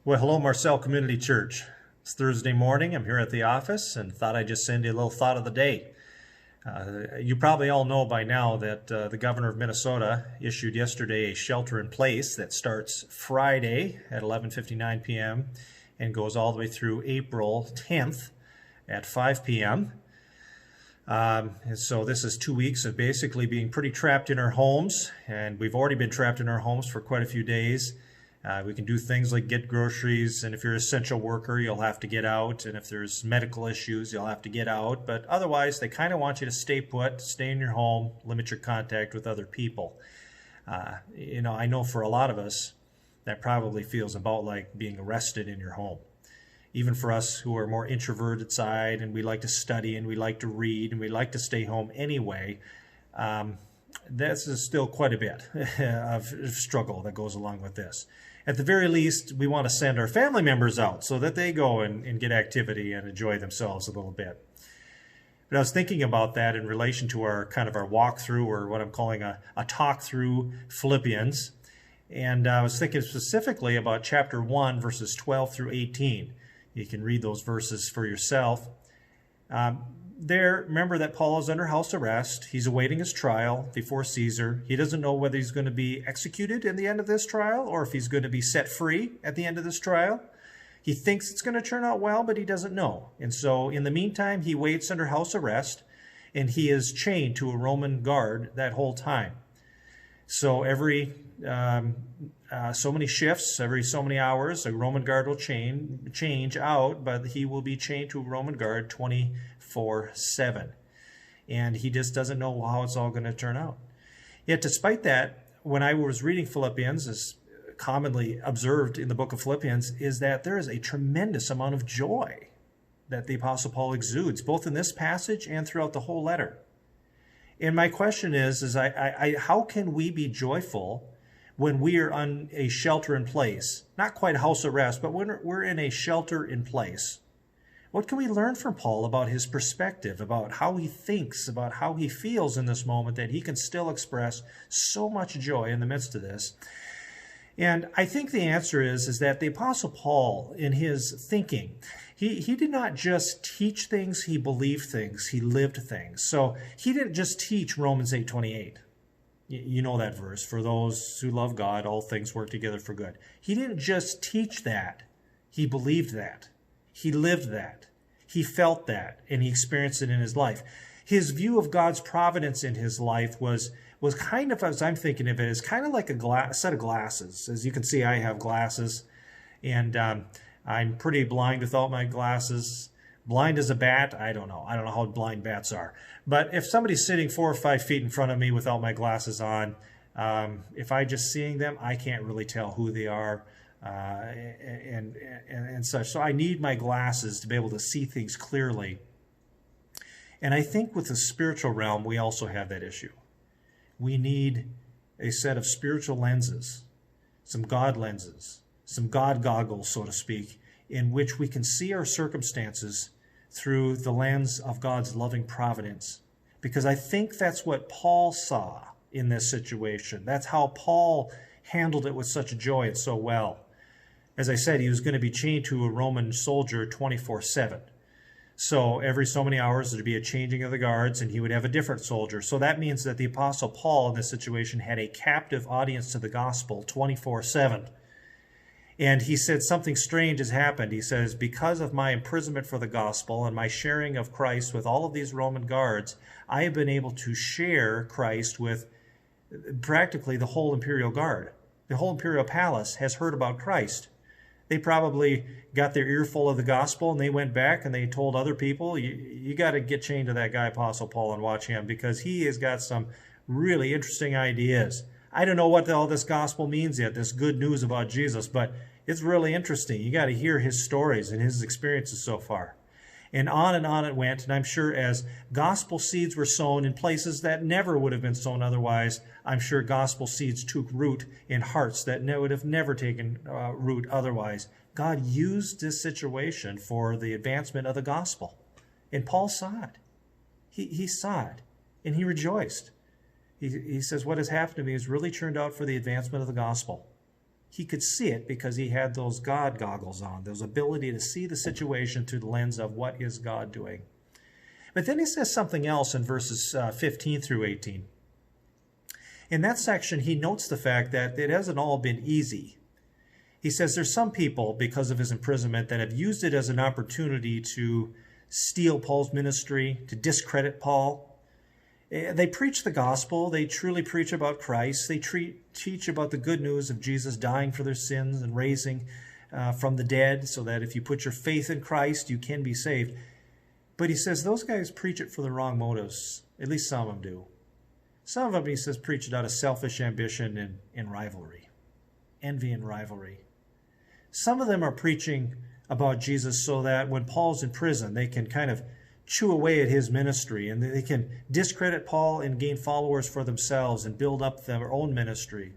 Well, hello, Marcel Community Church. It's Thursday morning. I'm here at the office and thought I'd just send you a little thought of the day. You probably all know by now that the governor of Minnesota issued yesterday a shelter in place that starts Friday at 11:59 p.m. and goes all the way through April 10th at 5 p.m. And so this is 2 weeks of basically being pretty trapped in our homes, and we've already been trapped in our homes for quite a few days. We can do things like get groceries, and if you're an essential worker, you'll have to get out, and if there's medical issues, you'll have to get out. But otherwise, they kind of want you to stay put, stay in your home, limit your contact with other people. I know for a lot of us, that probably feels about like being arrested in your home. Even for us who are more introverted side, and we like to study, and we like to read, and we like to stay home anyway, that's still quite a bit of struggle that goes along with this. At the very least, we want to send our family members out so that they go and get activity and enjoy themselves a little bit. But I was thinking about that in relation to our walkthrough, or what I'm calling a talk through Philippians. And I was thinking specifically about chapter 1, verses 12 through 18. You can read those verses for yourself. Remember that Paul is under house arrest. He's awaiting his trial before Caesar. He doesn't know whether he's going to be executed in the end of this trial or if he's going to be set free at the end of this trial. He thinks it's going to turn out well, but he doesn't know. And so in the meantime, he waits under house arrest, and he is chained to a Roman guard that whole time. So every so many shifts, every so many hours, a Roman guard will change out, but he will be chained to a Roman guard 24/7. And he just doesn't know how it's all going to turn out. Yet despite that, when I was reading Philippians, as commonly observed in the book of Philippians, is that there is a tremendous amount of joy that the Apostle Paul exudes, both in this passage and throughout the whole letter. And my question is how can we be joyful when we are on a shelter in place? Not quite house arrest, but when we're in a shelter in place. What can we learn from Paul about his perspective, about how he thinks, about how he feels in this moment, that he can still express so much joy in the midst of this? And I think the answer is that the Apostle Paul, in his thinking, he did not just teach things, he believed things, he lived things. So he didn't just teach Romans 8:28. You know that verse, for those who love God, all things work together for good. He didn't just teach that, he believed that. He lived that. He felt that, and he experienced it in his life. His view of God's providence in his life was kind of, as I'm thinking of it, is kind of like a set of glasses. As you can see, I have glasses, and I'm pretty blind without my glasses. Blind as a bat, I don't know. I don't know how blind bats are. But if somebody's sitting 4 or 5 feet in front of me without my glasses on, if I just seeing them, I can't really tell who they are and such. So I need my glasses to be able to see things clearly. And I think with the spiritual realm, we also have that issue. We need a set of spiritual lenses, some God lenses, some God goggles, so to speak, in which we can see our circumstances through the lens of God's loving providence. Because I think that's what Paul saw in this situation. That's how Paul handled it with such joy and so well. As I said, he was going to be chained to a Roman soldier 24/7. So every so many hours there'd be a changing of the guards, and he would have a different soldier. So that means that the Apostle Paul in this situation had a captive audience to the gospel 24/7. And he said something strange has happened. He says, because of my imprisonment for the gospel and my sharing of Christ with all of these Roman guards, I have been able to share Christ with practically the whole imperial guard. The whole imperial palace has heard about Christ. They probably got their earful of the gospel, and they went back and they told other people, you got to get chained to that guy, Apostle Paul, and watch him, because he has got some really interesting ideas. I don't know what all this gospel means yet, this good news about Jesus, but it's really interesting. You got to hear his stories and his experiences so far. And on it went, and I'm sure as gospel seeds were sown in places that never would have been sown otherwise, I'm sure gospel seeds took root in hearts that would have never taken root otherwise. God used this situation for the advancement of the gospel. And Paul saw it. He saw it, and he rejoiced. He says, what has happened to me has really turned out for the advancement of the gospel. he could see it because he had those God goggles on, those ability to see the situation through the lens of what is God doing. But then he says something else in verses 15 through 18. In that section, he notes the fact that it hasn't all been easy. He says there's some people, because of his imprisonment, that have used it as an opportunity to steal Paul's ministry, to discredit Paul. They preach the gospel. They truly preach about Christ. They teach about the good news of Jesus dying for their sins and raising from the dead, so that if you put your faith in Christ, you can be saved. But he says those guys preach it for the wrong motives. At least some of them do. Some of them, he says, preach it out of selfish ambition and rivalry, envy and rivalry. Some of them are preaching about Jesus so that when Paul's in prison, they can kind of chew away at his ministry, and they can discredit Paul and gain followers for themselves and build up their own ministry.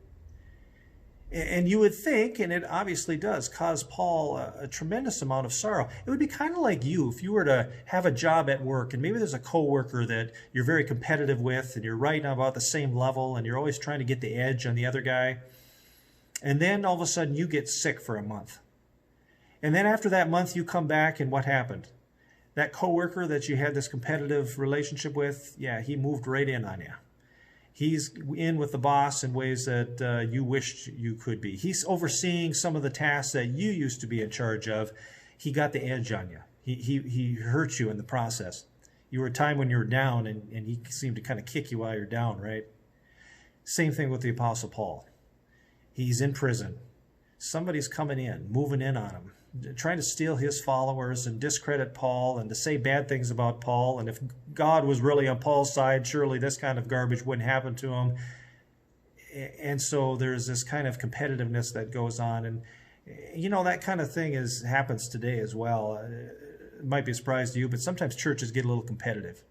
And you would think, and it obviously does, cause Paul a tremendous amount of sorrow. It would be kind of like you if you were to have a job at work, and maybe there's a coworker that you're very competitive with, and you're right about the same level, and you're always trying to get the edge on the other guy. And then all of a sudden you get sick for a month. And then after that month you come back, and what happened? That coworker that you had this competitive relationship with, yeah, he moved right in on you. He's in with the boss in ways that you wished you could be. He's overseeing some of the tasks that you used to be in charge of. He got the edge on you. He hurt you in the process. You were a time when you were down, and he seemed to kind of kick you while you're down, right? Same thing with the Apostle Paul. He's in prison. Somebody's coming in, moving in on him, trying to steal his followers and discredit Paul and to say bad things about Paul. And if God was really on Paul's side, surely this kind of garbage wouldn't happen to him. And so there's this kind of competitiveness that goes on. And, you know, that kind of thing happens today as well. It might be a surprise to you, but sometimes churches get a little competitive.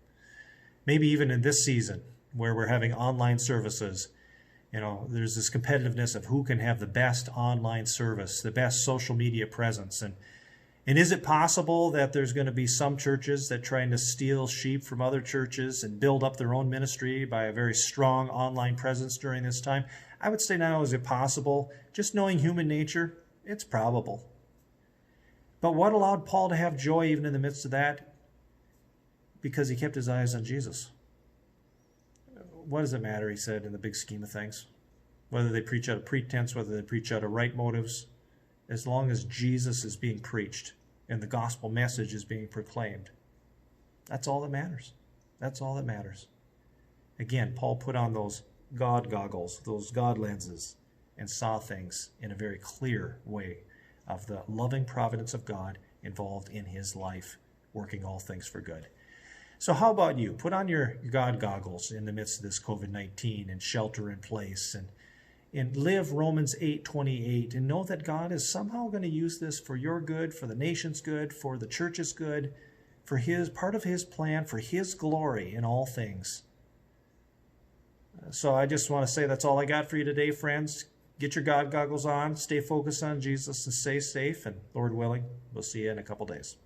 Maybe even in this season where we're having online services. You know, there's this competitiveness of who can have the best online service, the best social media presence. And is it possible that there's going to be some churches that trying to steal sheep from other churches and build up their own ministry by a very strong online presence during this time? I would say not only is it possible, just knowing human nature, it's probable. But what allowed Paul to have joy even in the midst of that? Because he kept his eyes on Jesus. What does it matter, he said, in the big scheme of things? Whether they preach out of pretense, whether they preach out of right motives, as long as Jesus is being preached and the gospel message is being proclaimed. That's all that matters. That's all that matters. Again, Paul put on those God goggles, those God lenses, and saw things in a very clear way of the loving providence of God involved in his life, working all things for good. So how about you? Put on your God goggles in the midst of this COVID-19 and shelter in place and live Romans 8:28 and know that God is somehow going to use this for your good, for the nation's good, for the church's good, for his part of his plan, for his glory in all things. So I just want to say that's all I got for you today, friends. Get your God goggles on, stay focused on Jesus, and stay safe. And Lord willing, we'll see you in a couple days.